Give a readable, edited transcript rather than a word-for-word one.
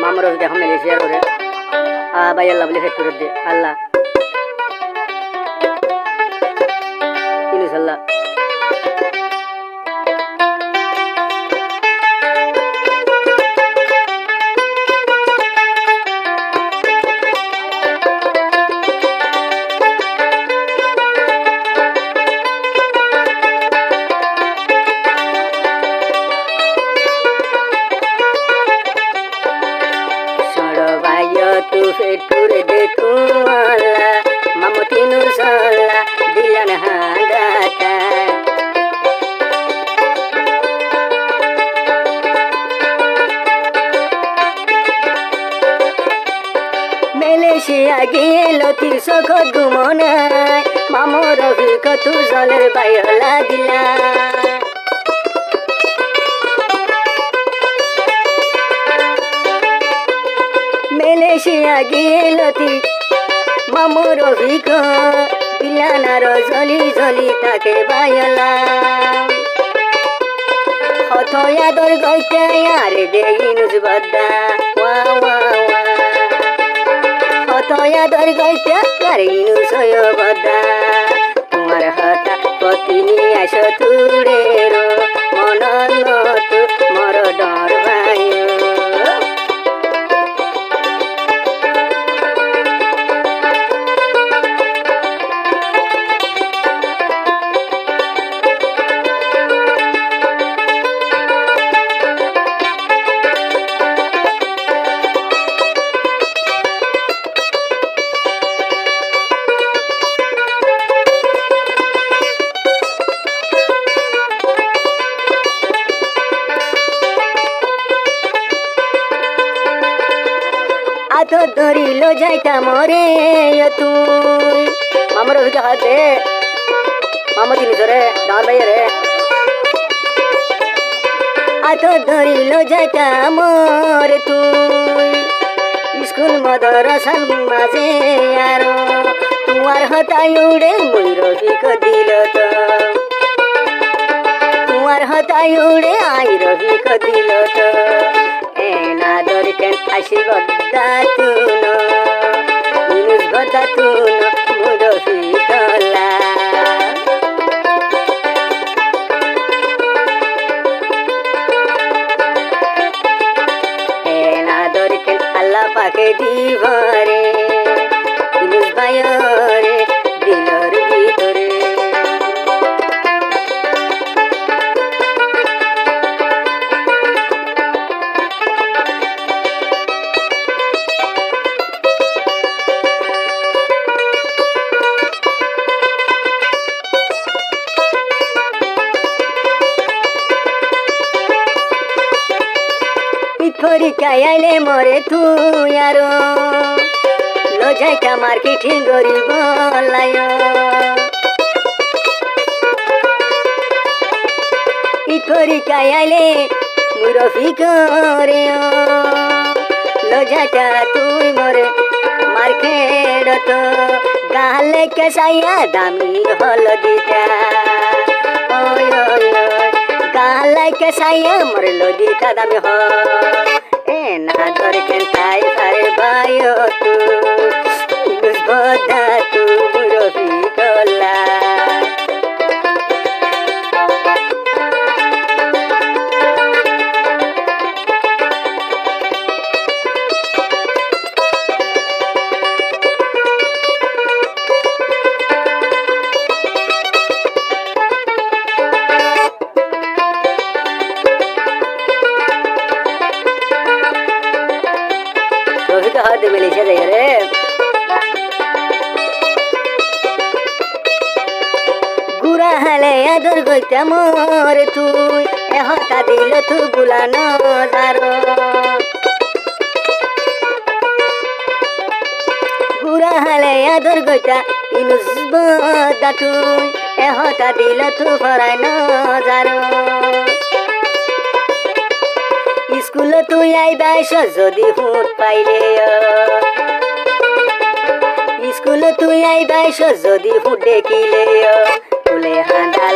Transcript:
মামুর দেখো মালয়েশিয়ার ওরে ভাই আল্লাহ বলে ফেট করে দে আল্লাহ ইনশাআল্লাহ tu feture de tu alla mamutinu salla dilan handata Malaysia gelo tirso gumonai mamor biko tu joler bayola dila Malaysia giloti mamur biko dilanar joli joli take bayala hotoya dor goite yare de inus badda wa wa wa hotoya dor goite yare inus yo badda tumar hata potini asho turero monano tu mor dor bayo আতো ধরিল যাইতা মরে তুই মামর ভিজা হাতে মামা তিনি ধরে দাঁড় বাইরে রে আতো ধরিল যাইতা মরে তুই স্কুল মাদ্রাসার মাঝে আর তোমার হতাই উড়ে মুই রফিক দিল তো তোমার হতাই উড়ে আই রফিক দিল তো Nadorikan ashibadatuno Inus badatuno mudofikala Nadorikan Allah pake divare Inus bayore dilor bitore পরীক্ষায় আইলে মরে তুই আরো লজাইকা মার্কেটিং গরিব লায় পরীক্ষায় আইলে মুই রফিক রে লজাইকা তুই মরে মার্কেট গালে কেসাইয়া দামি হল দিতা গালে কেসাইয়া মরে লদিতা দামি হ Nadorikan tai pare bayo tu Inus badatu murofikola হাতে মেলেছে যাই রে গুড়া হালে আদর গইতা মরে তুই এহতা দিল তু বুলানো যারো গুড়া হালে আদর গইতা ইনুস বদা তুই এহতা দিল তু ফরাইনো যারো স্কুল তুই আইবাইস যদি ফুট পাইলে স্কুল তুই আইবাইস যদি ফুট দেখিলে তুলে হাঁদাল